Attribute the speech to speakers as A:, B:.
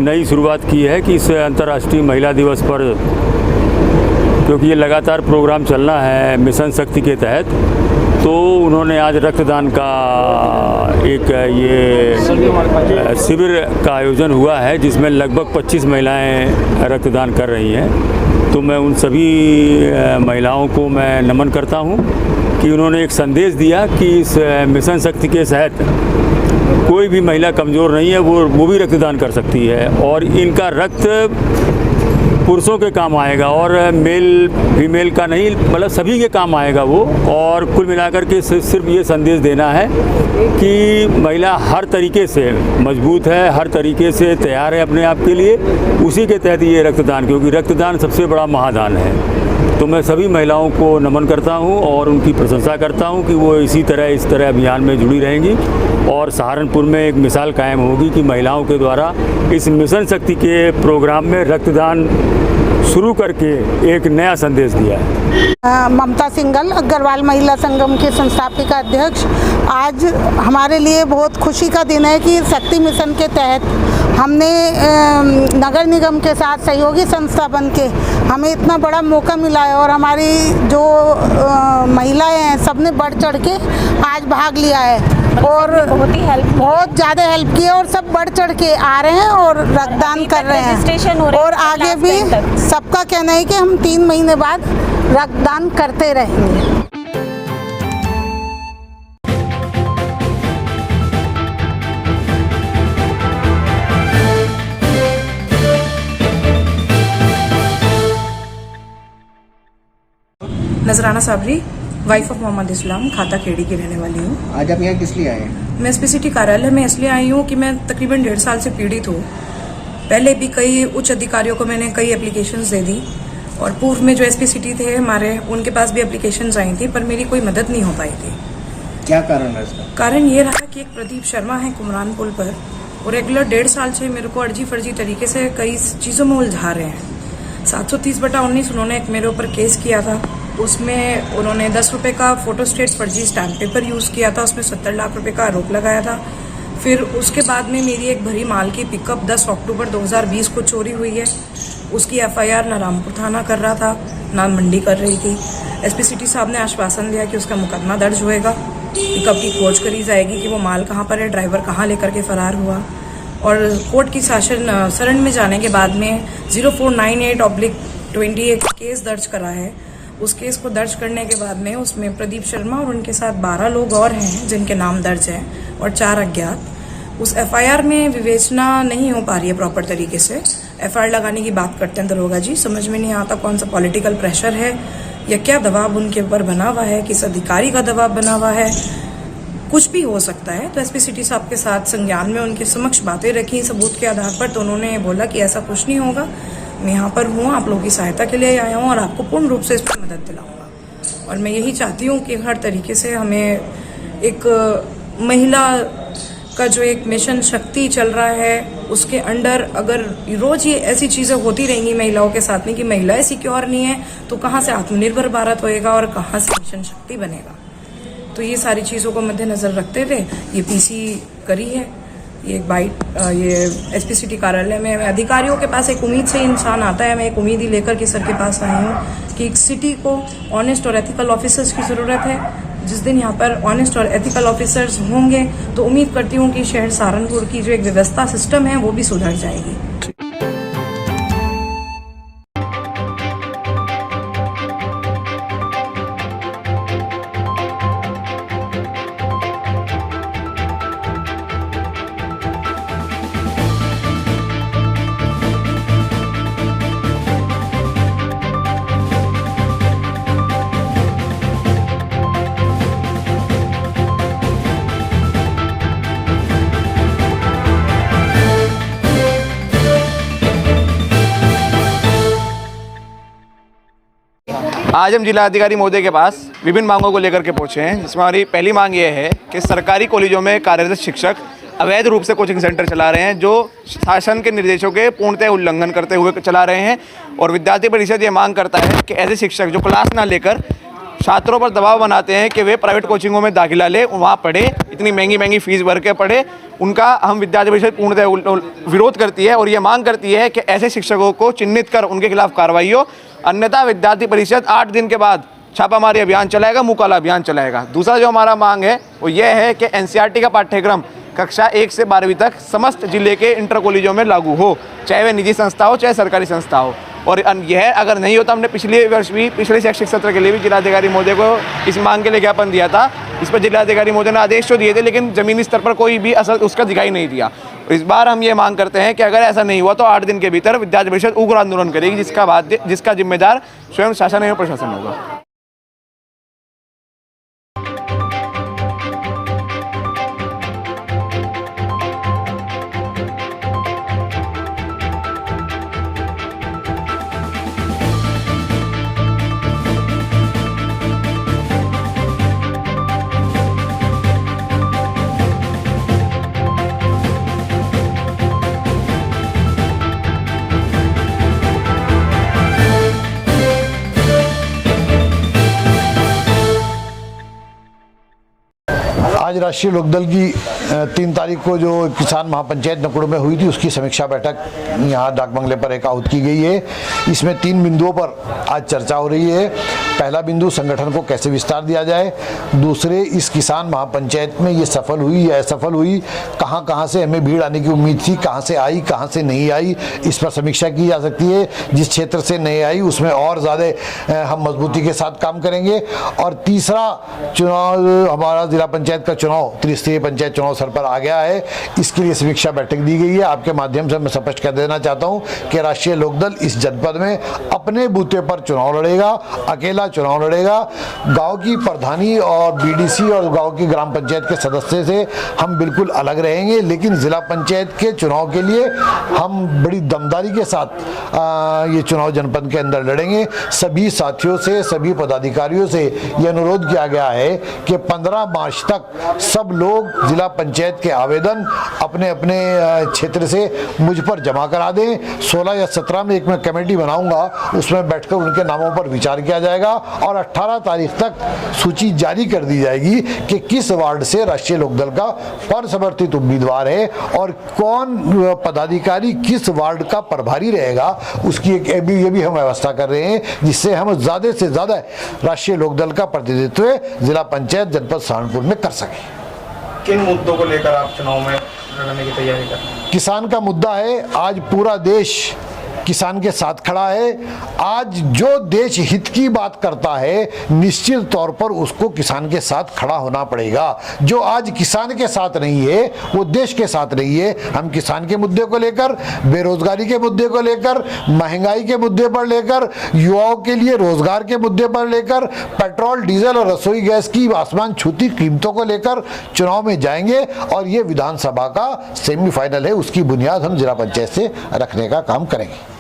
A: नई शुरुआत की है कि इस अंतर्राष्ट्रीय महिला दिवस पर, क्योंकि ये लगातार प्रोग्राम चलना है मिशन शक्ति के तहत, तो उन्होंने आज रक्तदान का एक ये शिविर का आयोजन हुआ है जिसमें लगभग 25 महिलाएं रक्तदान कर रही हैं। तो मैं उन सभी महिलाओं को मैं नमन करता हूं कि उन्होंने एक संदेश दिया कि इस मिशन शक्ति के तहत कोई भी महिला कमज़ोर नहीं है, वो भी रक्तदान कर सकती है और इनका रक्त पुरुषों के काम आएगा और मेल फीमेल का नहीं, मतलब सभी के काम आएगा वो। और कुल मिलाकर के सिर्फ ये संदेश देना है कि महिला हर तरीके से मजबूत है, हर तरीके से तैयार है अपने आप के लिए, उसी के तहत ये रक्तदान, क्योंकि रक्तदान सबसे बड़ा महादान है। तो मैं सभी महिलाओं को नमन करता हूं और उनकी प्रशंसा करता हूं कि वो इस तरह अभियान में जुड़ी रहेंगी और सहारनपुर में एक मिसाल कायम होगी कि महिलाओं के द्वारा इस मिशन शक्ति के प्रोग्राम में रक्तदान शुरू करके एक नया संदेश दिया है।
B: ममता सिंघल, अग्रवाल महिला संगम के संस्थापिका अध्यक्ष। आज हमारे लिए बहुत खुशी का दिन है कि शक्ति मिशन के तहत हमने नगर निगम के साथ सहयोगी संस्था बन के हमें इतना बड़ा मौका मिला है और हमारी जो महिलाएं हैं सबने बढ़ चढ़ के आज भाग लिया है और बहुत ज़्यादा हेल्प की है और सब बढ़ चढ़ के आ रहे हैं और रक्तदान कर रहे हैं और आगे भी सबका कहना है कि हम 3 महीने बाद रक्तदान करते रहेंगे।
C: नजराना साबरी, वाइफ ऑफ मोहम्मद इस्लाम, खाता खेड़ी की रहने वाली हूँ।
D: आज आप यहाँ किस लिए आए हैं?
C: मैं एसपीसीटी कार्यालय में इसलिए आई हूँ कि मैं तकरीबन 1.5 साल से पीड़ित हूँ। पहले भी कई उच्च अधिकारियों को मैंने कई एप्लीकेशंस दे दी और पूर्व में जो एसपीसीटी थे हमारे, उनके पास भी एप्लीकेशंस आई थी, पर मेरी कोई मदद नहीं हो पाई थी।
D: क्या कारण है इसका?
C: कारण ये रहा कि एक प्रदीप शर्मा है कुमरान पुल पर, वो रेगुलर 1.5 साल से मेरे को अर्जी फर्जी तरीके से कई चीज़ों में उलझा रहे हैं। 730/19 उन्होंने एक मेरे ऊपर केस किया था, उसमें उन्होंने 10 रुपये का फोटोस्टेट फर्जी स्टैम्प पेपर यूज़ किया था, उसमें 70 लाख रुपए का आरोप लगाया था। फिर उसके बाद में मेरी एक भरी माल की पिकअप 10 अक्टूबर 2020 को चोरी हुई है। उसकी एफआईआर ना रामपुर थाना कर रहा था ना मंडी कर रही थी। एसपीसीटी साहब ने आश्वासन दिया कि उसका मुकदमा दर्ज होएगा, पिकअप की खोज करी जाएगी कि वो माल कहाँ पर है, ड्राइवर कहाँ लेकर के फरार हुआ। और कोर्ट की शरण में जाने के बाद में 0498/20 एक केस दर्ज करा है। उस केस को दर्ज करने के बाद में उसमें प्रदीप शर्मा और उनके साथ 12 लोग और हैं जिनके नाम दर्ज हैं और 4 अज्ञात। उस एफआईआर में विवेचना नहीं हो पा रही है प्रॉपर तरीके से। एफआईआर लगाने की बात करते हैं दरोगा जी, समझ में नहीं आता कौन सा पॉलिटिकल प्रेशर है या क्या दबाव उनके ऊपर बना हुआ है, किस अधिकारी का दबाव बना हुआ है, कुछ भी हो सकता है। तो एसपीसीटी साहब के साथ संज्ञान में उनके समक्ष बातें रखी सबूत के आधार पर, तो उन्होंने बोला कि ऐसा कुछ नहीं होगा, मैं यहाँ पर हूँ, आप लोगों की सहायता के लिए आया हूँ और आपको पूर्ण रूप से इस पर मदद दिलाऊंगा। और मैं यही चाहती हूँ कि हर तरीके से हमें एक महिला का जो एक मिशन शक्ति चल रहा है उसके अंडर अगर रोज ये ऐसी चीज़ें होती रहेंगी महिलाओं के साथ में कि महिलाएं सिक्योर नहीं है, तो कहाँ से आत्मनिर्भर भारत होएगा और कहाँ से मिशन शक्ति बनेगा। तो ये सारी चीज़ों को मद्देनजर रखते हुए ये पीसी करी है। ये ये एसपीसीटी कार्यालय में अधिकारियों के पास एक उम्मीद से इंसान आता है। मैं एक उम्मीद ही लेकर के सर के पास आई हूँ कि एक सिटी को ऑनेस्ट और एथिकल ऑफिसर्स की ज़रूरत है। जिस दिन यहाँ पर ऑनेस्ट और एथिकल ऑफिसर्स होंगे तो उम्मीद करती हूँ कि शहर सहारनपुर की जो एक व्यवस्था सिस्टम है वो भी सुधर जाएगी।
E: आज हम जिलाधिकारी महोदय के पास विभिन्न मांगों को लेकर के पहुंचे हैं, जिसमें हमारी पहली मांग ये है कि सरकारी कॉलेजों में कार्यरत शिक्षक अवैध रूप से कोचिंग सेंटर चला रहे हैं, जो शासन के निर्देशों के पूर्णतः उल्लंघन करते हुए चला रहे हैं। और विद्यार्थी परिषद ये मांग करता है कि ऐसे शिक्षक जो क्लास ना लेकर छात्रों पर दबाव बनाते हैं कि वे प्राइवेट कोचिंगों में दाखिला ले, वहाँ पढ़े, इतनी महंगी फीस भर के पढ़े। उनका हम विद्यार्थी परिषद पूर्णतः विरोध करती है और ये मांग करती है कि ऐसे शिक्षकों को चिन्हित कर उनके खिलाफ कार्रवाई हो, अन्यथा विद्यार्थी परिषद 8 दिन के बाद छापामारी अभियान चलाएगा, मुकाला अभियान चलाएगा। दूसरा जो हमारा मांग है वो ये है कि एनसीईआरटी का पाठ्यक्रम कक्षा 1 से 12वीं तक समस्त जिले के इंटर कॉलेजों में लागू हो, चाहे वह निजी संस्था हो चाहे सरकारी संस्था हो। और यह अगर नहीं होता, हमने पिछले वर्ष भी पिछले शैक्षिक सत्र के लिए भी जिलाधिकारी महोदय को इस मांग के लिए ज्ञापन दिया था। इस पर जिलाधिकारी महोदय ने आदेश तो दिए थे, लेकिन ज़मीनी स्तर पर कोई भी असर उसका दिखाई नहीं दिया। इस बार हम ये मांग करते हैं कि अगर ऐसा नहीं हुआ तो 8 दिन के भीतर विद्यार्थी परिषद उग्र आंदोलन करेगी, जिसका जिम्मेदार स्वयं शासन एवं प्रशासन होगा।
F: आज राष्ट्रीय लोकदल की 3 तारीख को जो किसान महापंचायत नकुड़ में हुई थी, उसकी समीक्षा बैठक यहाँ डाक बंगले पर एक आहूत की गई है। इसमें 3 बिंदुओं पर आज चर्चा हो रही है। पहला बिंदु, संगठन को कैसे विस्तार दिया जाए। दूसरे, इस किसान महापंचायत में ये सफल हुई या असफल हुई, कहाँ से हमें भीड़ आने की उम्मीद थी, कहाँ से आई, कहाँ से नहीं आई, इस पर समीक्षा की जा सकती है। जिस क्षेत्र से नहीं आई उसमें और ज़्यादा हम मजबूती के साथ काम करेंगे। और तीसरा, चुनाव, हमारा जिला पंचायत का चुनाव, त्रिस्तरीय पंचायत चुनाव सर पर आ गया है, इसके लिए समीक्षा बैठक दी गई है। आपके माध्यम से मैं स्पष्ट कर देना चाहता हूं कि राष्ट्रीय लोकदल इस जनपद में अपने बूते पर चुनाव लड़ेगा, अकेला चुनाव लड़ेगा। गांव की प्रधानी और बीडीसी और गांव की ग्राम पंचायत के सदस्य से हम बिल्कुल अलग रहेंगे, लेकिन जिला पंचायत के चुनाव के लिए हम बड़ी दमदारी के साथ ये चुनाव जनपद के अंदर लड़ेंगे। सभी साथियों से, सभी पदाधिकारियों से ये अनुरोध किया गया है कि 15 मार्च तक सब लोग जिला पंचायत के आवेदन अपने अपने क्षेत्र से मुझ पर जमा करा दें। 16 या 17 में एक मैं कमेटी बनाऊंगा, उसमें बैठकर उनके नामों पर विचार किया जाएगा और 18 तारीख तक सूची जारी कर दी जाएगी कि किस वार्ड से राष्ट्रीय लोकदल का परसमर्थित उम्मीदवार है और कौन पदाधिकारी किस वार्ड का प्रभारी रहेगा। उसकी ये भी हम व्यवस्था कर रहे हैं, जिससे हम ज़्यादा से ज़्यादा राष्ट्रीय लोकदल का प्रतिनिधित्व जिला पंचायत जनपद सहारनपुर में कर सकें।
E: किन मुद्दों को लेकर आप चुनाव में लड़ने की तैयारी कर रहे हैं?
F: किसान का मुद्दा है। आज पूरा देश किसान के साथ खड़ा है। आज जो देश हित की बात करता है, निश्चित तौर पर उसको किसान के साथ खड़ा होना पड़ेगा। जो आज किसान के साथ नहीं है वो देश के साथ नहीं है। हम किसान के मुद्दे को लेकर, बेरोजगारी के मुद्दे को लेकर, महंगाई के मुद्दे पर लेकर, युवाओं के लिए रोजगार के मुद्दे पर लेकर, पेट्रोल, डीजल और रसोई गैस की आसमान छूती कीमतों को लेकर चुनाव में जाएंगे और ये विधानसभा का सेमीफाइनल है, उसकी बुनियाद हम जिला पंचायत से रखने का काम करेंगे।